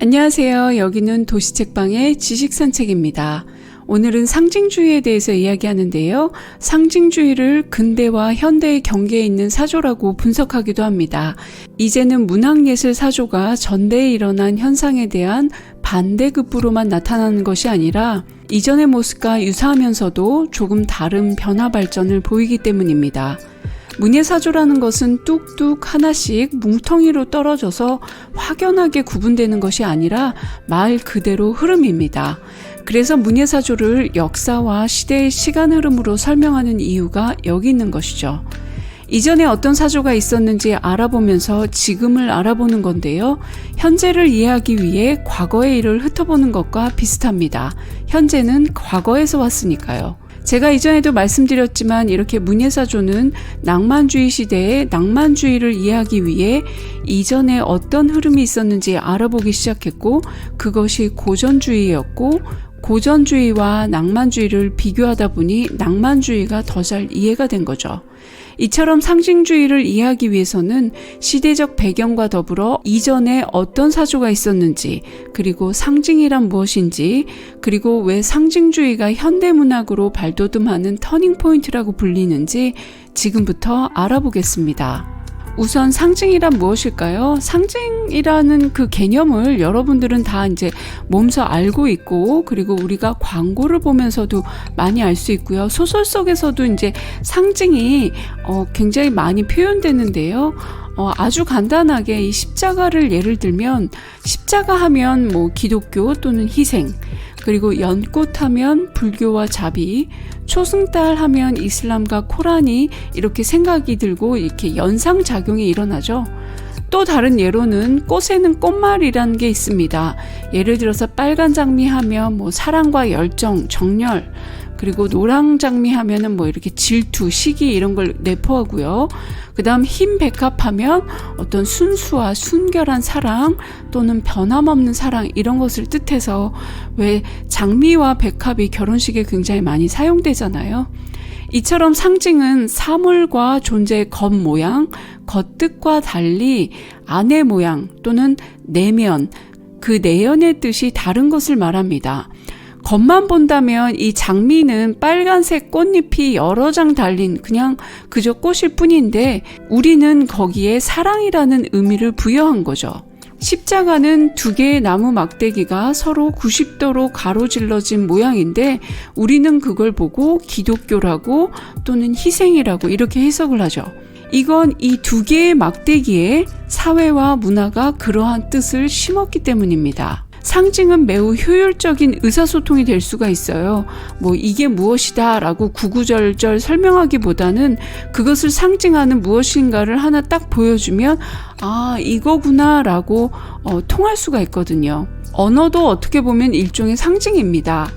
안녕하세요. 여기는 도시책방의 지식산책입니다. 오늘은 상징주의에 대해서 이야기하는데요. 상징주의를 근대와 현대의 경계에 있는 사조라고 분석하기도 합니다. 이제는 문학예술 사조가 전대에 일어난 현상에 대한 반대급부로만 나타나는 것이 아니라 이전의 모습과 유사하면서도 조금 다른 변화 발전을 보이기 때문입니다. 문예사조라는 것은 뚝뚝 하나씩 뭉텅이로 떨어져서 확연하게 구분되는 것이 아니라 말 그대로 흐름입니다. 그래서 문예사조를 역사와 시대의 시간 흐름으로 설명하는 이유가 여기 있는 것이죠. 이전에 어떤 사조가 있었는지 알아보면서 지금을 알아보는 건데요. 현재를 이해하기 위해 과거의 일을 흩어보는 것과 비슷합니다. 현재는 과거에서 왔으니까요. 제가 이전에도 말씀드렸지만 이렇게 문예사조는 낭만주의 시대의 낭만주의를 이해하기 위해 이전에 어떤 흐름이 있었는지 알아보기 시작했고 그것이 고전주의였고 고전주의와 낭만주의를 비교하다 보니 낭만주의가 더 잘 이해가 된 거죠. 이처럼 상징주의를 이해하기 위해서는 시대적 배경과 더불어 이전에 어떤 사조가 있었는지, 그리고 상징이란 무엇인지, 그리고 왜 상징주의가 현대문학으로 발돋움하는 터닝포인트라고 불리는지 지금부터 알아보겠습니다. 우선 상징이란 무엇일까요? 상징이라는 그 개념을 여러분들은 다 이제 몸소 알고 있고, 그리고 우리가 광고를 보면서도 많이 알 수 있고요. 소설 속에서도 이제 상징이 굉장히 많이 표현되는데요. 아주 간단하게 이 십자가를 예를 들면 십자가 하면 뭐 기독교 또는 희생, 그리고 연꽃 하면 불교와 자비, 초승달 하면 이슬람과 코란이 이렇게 생각이 들고 이렇게 연상작용이 일어나죠. 또 다른 예로는 꽃에는 꽃말이라는 게 있습니다. 예를 들어서 빨간 장미 하면 뭐 사랑과 열정, 정열, 그리고 노랑 장미 하면은 뭐 이렇게 질투, 시기 이런 걸 내포하고요. 그 다음 흰 백합 하면 어떤 순수와 순결한 사랑 또는 변함없는 사랑 이런 것을 뜻해서 왜 장미와 백합이 결혼식에 굉장히 많이 사용되잖아요. 이처럼 상징은 사물과 존재의 겉모양, 겉뜻과 달리 안의 모양 또는 내면, 그 내연의 뜻이 다른 것을 말합니다. 겉만 본다면 이 장미는 빨간색 꽃잎이 여러 장 달린 그냥 그저 꽃일 뿐인데 우리는 거기에 사랑이라는 의미를 부여한 거죠. 십자가는 두 개의 나무 막대기가 서로 90도로 가로질러진 모양인데 우리는 그걸 보고 기독교라고 또는 희생이라고 이렇게 해석을 하죠. 이건 이 두 개의 막대기에 사회와 문화가 그러한 뜻을 심었기 때문입니다. 상징은 매우 효율적인 의사소통이 될 수가 있어요. 뭐 이게 무엇이다 라고 구구절절 설명하기보다는 그것을 상징하는 무엇인가를 하나 딱 보여주면 아 이거구나 라고 통할 수가 있거든요. 언어도 어떻게 보면 일종의 상징입니다.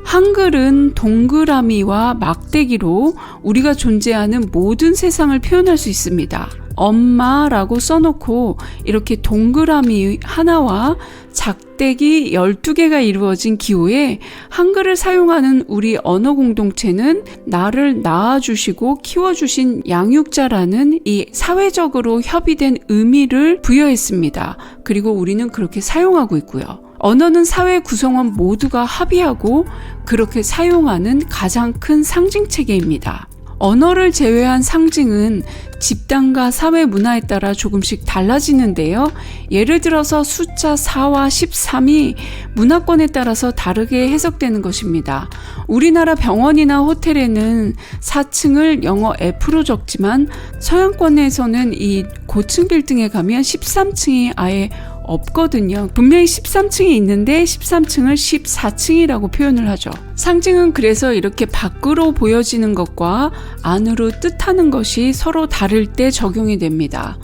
한글은 동그라미와 막대기로 우리가 존재하는 모든 세상을 표현할 수 있습니다. 엄마라고 써놓고 이렇게 동그라미 하나와 작대기 12개가 이루어진 기호에 한글을 사용하는 우리 언어 공동체는 나를 낳아주시고 키워주신 양육자라는 이 사회적으로 협의된 의미를 부여했습니다. 그리고 우리는 그렇게 사용하고 있고요. 언어는 사회 구성원 모두가 합의하고 그렇게 사용하는 가장 큰 상징체계입니다. 언어를 제외한 상징은 집단과 사회 문화에 따라 조금씩 달라지는데요. 예를 들어서 숫자 4와 13이 문화권에 따라서 다르게 해석되는 것입니다. 우리나라 병원이나 호텔에는 4층을 영어 F로 적지만 서양권에서는 이 고층 빌딩에 가면 13층이 아예 없거든요. 분명히 13층이 있는데 13층을 14층이라고 표현을 하죠. 상징은 그래서 이렇게 밖으로 보여지는 것과 안으로 뜻하는 것이 서로 다를 때 적용이 됩니다.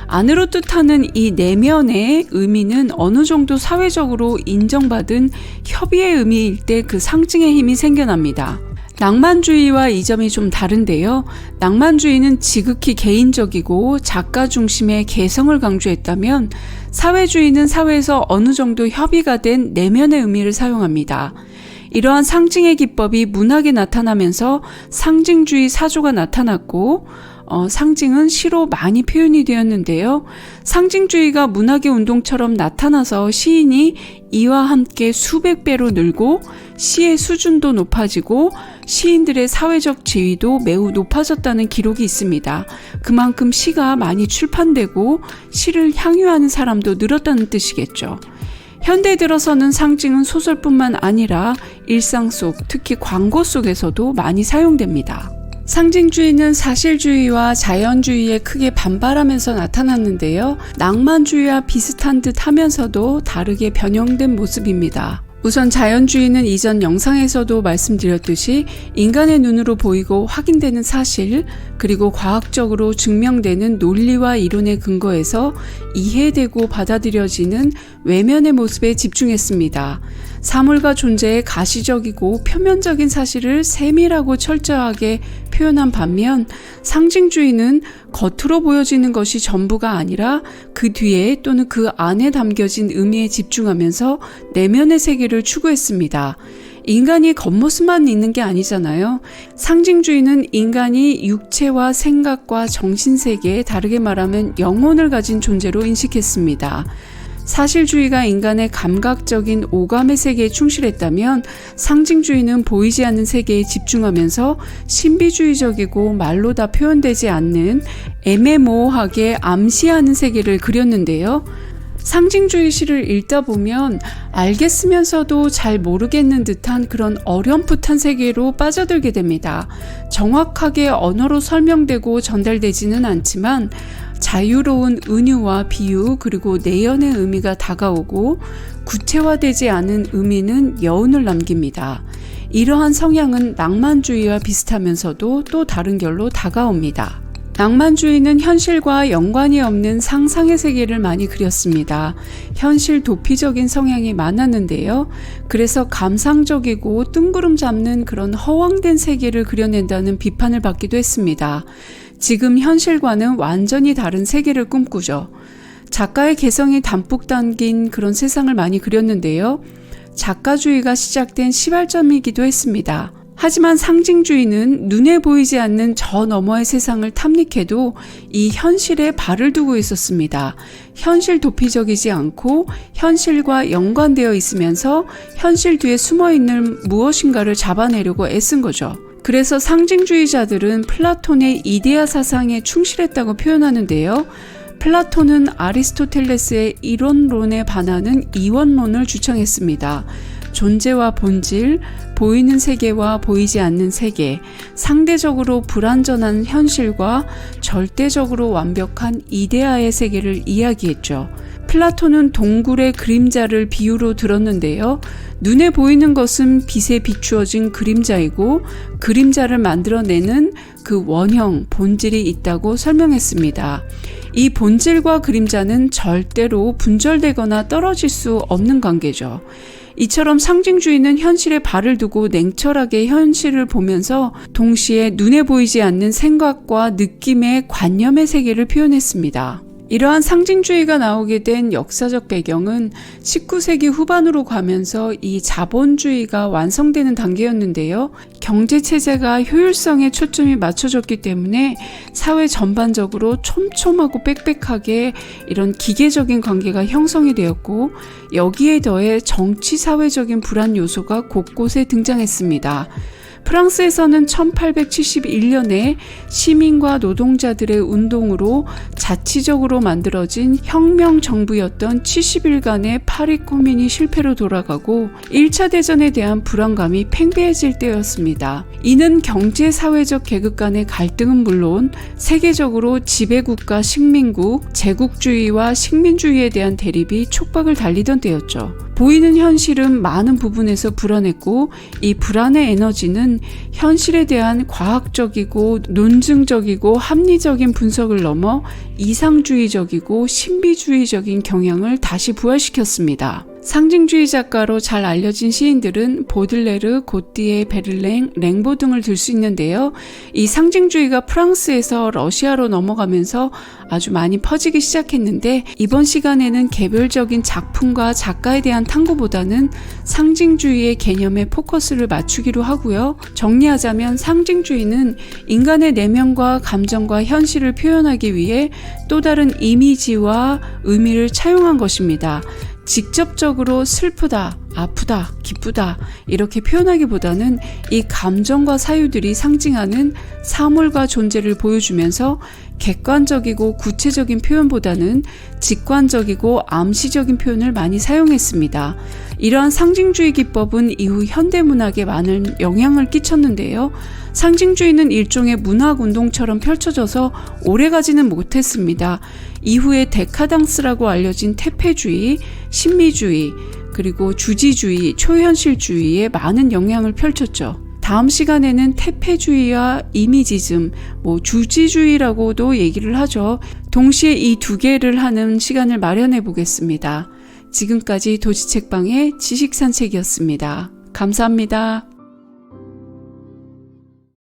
안으로 뜻하는 이 내면의 의미는 어느 정도 사회적으로 인정받은 협의의 의미일 때 그 상징의 힘이 생겨납니다. 낭만주의와 이 점이 좀 다른데요. 낭만주의는 지극히 개인적이고 작가 중심의 개성을 강조했다면 사회주의는 사회에서 어느 정도 협의가 된 내면의 의미를 사용합니다. 이러한 상징의 기법이 문학에 나타나면서 상징주의 사조가 나타났고 상징은 시로 많이 표현이 되었는데요. 상징주의가 문학의 운동처럼 나타나서 시인이 이와 함께 수백 배로 늘고 시의 수준도 높아지고 시인들의 사회적 지위도 매우 높아졌다는 기록이 있습니다. 그만큼 시가 많이 출판되고 시를 향유하는 사람도 늘었다는 뜻이겠죠. 현대 들어서는 상징은 소설뿐만 아니라 일상 속, 특히 광고 속에서도 많이 사용됩니다. 상징주의는 사실주의와 자연주의에 크게 반발하면서 나타났는데요. 낭만주의와 비슷한 듯 하면서도 다르게 변형된 모습입니다. 우선 자연주의는 이전 영상에서도 말씀드렸듯이 인간의 눈으로 보이고 확인되는 사실, 그리고 과학적으로 증명되는 논리와 이론에 근거해서 이해되고 받아들여지는 외면의 모습에 집중했습니다. 사물과 존재의 가시적이고 표면적인 사실을 세밀하고 철저하게 표현한 반면 상징주의는 겉으로 보여지는 것이 전부가 아니라 그 뒤에 또는 그 안에 담겨진 의미에 집중하면서 내면의 세계를 추구했습니다. 인간이 겉모습만 있는 게 아니잖아요. 상징주의는 인간이 육체와 생각과 정신세계, 다르게 말하면 영혼을 가진 존재로 인식했습니다. 사실주의가 인간의 감각적인 오감의 세계에 충실했다면 상징주의는 보이지 않는 세계에 집중하면서 신비주의적이고 말로 다 표현되지 않는 애매모호하게 암시하는 세계를 그렸는데요. 상징주의 시를 읽다 보면 알겠으면서도 잘 모르겠는 듯한 그런 어렴풋한 세계로 빠져들게 됩니다. 정확하게 언어로 설명되고 전달되지는 않지만 자유로운 은유와 비유, 그리고 내연의 의미가 다가오고 구체화되지 않은 의미는 여운을 남깁니다. 이러한 성향은 낭만주의와 비슷하면서도 또 다른 결로 다가옵니다. 낭만주의는 현실과 연관이 없는 상상의 세계를 많이 그렸습니다. 현실 도피적인 성향이 많았는데요. 그래서 감상적이고 뜬구름 잡는 그런 허황된 세계를 그려낸다는 비판을 받기도 했습니다. 지금 현실과는 완전히 다른 세계를 꿈꾸죠. 작가의 개성이 담뿍 담긴 그런 세상을 많이 그렸는데요. 작가주의가 시작된 시발점이기도 했습니다. 하지만 상징주의는 눈에 보이지 않는 저 너머의 세상을 탐닉해도 이 현실에 발을 두고 있었습니다. 현실 도피적이지 않고 현실과 연관되어 있으면서 현실 뒤에 숨어있는 무엇인가를 잡아내려고 애쓴 거죠. 그래서 상징주의자들은 플라톤의 이데아 사상에 충실했다고 표현하는데요. 플라톤은 아리스토텔레스의 이론론에 반하는 이원론을 주창했습니다. 존재와 본질, 보이는 세계와 보이지 않는 세계, 상대적으로 불완전한 현실과 절대적으로 완벽한 이데아의 세계를 이야기했죠. 플라톤은 동굴의 그림자를 비유로 들었는데요. 눈에 보이는 것은 빛에 비추어진 그림자이고 그림자를 만들어내는 그 원형, 본질이 있다고 설명했습니다. 이 본질과 그림자는 절대로 분절되거나 떨어질 수 없는 관계죠. 이처럼 상징주의는 현실에 발을 두고 냉철하게 현실을 보면서 동시에 눈에 보이지 않는 생각과 느낌의 관념의 세계를 표현했습니다. 이러한 상징주의가 나오게 된 역사적 배경은 19세기 후반으로 가면서 이 자본주의가 완성되는 단계였는데요. 경제체제가 효율성에 초점이 맞춰졌기 때문에 사회 전반적으로 촘촘하고 빽빽하게 이런 기계적인 관계가 형성이 되었고 여기에 더해 정치-사회적인 불안 요소가 곳곳에 등장했습니다. 프랑스에서는 1871년에 시민과 노동자들의 운동으로 자치적으로 만들어진 혁명 정부였던 70일간의 파리 코민이 실패로 돌아가고 1차 대전에 대한 불안감이 팽배해질 때였습니다. 이는 경제 사회적 계급 간의 갈등은 물론 세계적으로 지배국가 식민국, 제국주의와 식민주의에 대한 대립이 촉박을 달리던 때였죠. 보이는 현실은 많은 부분에서 불안했고 이 불안의 에너지는 현실에 대한 과학적이고 논증적이고 합리적인 분석을 넘어 이상주의적이고 신비주의적인 경향을 다시 부활시켰습니다. 상징주의 작가로 잘 알려진 시인들은 보들레르, 고띠에, 베를랭, 랭보 등을 들 수 있는데요. 이 상징주의가 프랑스에서 러시아로 넘어가면서 아주 많이 퍼지기 시작했는데, 이번 시간에는 개별적인 작품과 작가에 대한 탐구보다는 상징주의의 개념에 포커스를 맞추기로 하고요. 정리하자면 상징주의는 인간의 내면과 감정과 현실을 표현하기 위해 또 다른 이미지와 의미를 차용한 것입니다. 직접적으로 슬프다, 아프다, 기쁘다 이렇게 표현하기보다는 이 감정과 사유들이 상징하는 사물과 존재를 보여주면서 객관적이고 구체적인 표현보다는 직관적이고 암시적인 표현을 많이 사용했습니다. 이러한 상징주의 기법은 이후 현대문학에 많은 영향을 끼쳤는데요. 상징주의는 일종의 문학운동처럼 펼쳐져서 오래가지는 못했습니다. 이후에 데카당스라고 알려진 퇴폐주의, 신미주의, 그리고 주지주의, 초현실주의에 많은 영향을 펼쳤죠. 다음 시간에는 퇴폐주의와 이미지즘, 주지주의라고도 얘기를 하죠. 동시에 이 두 개를 하는 시간을 마련해 보겠습니다. 지금까지 도시책방의 지식산책이었습니다. 감사합니다.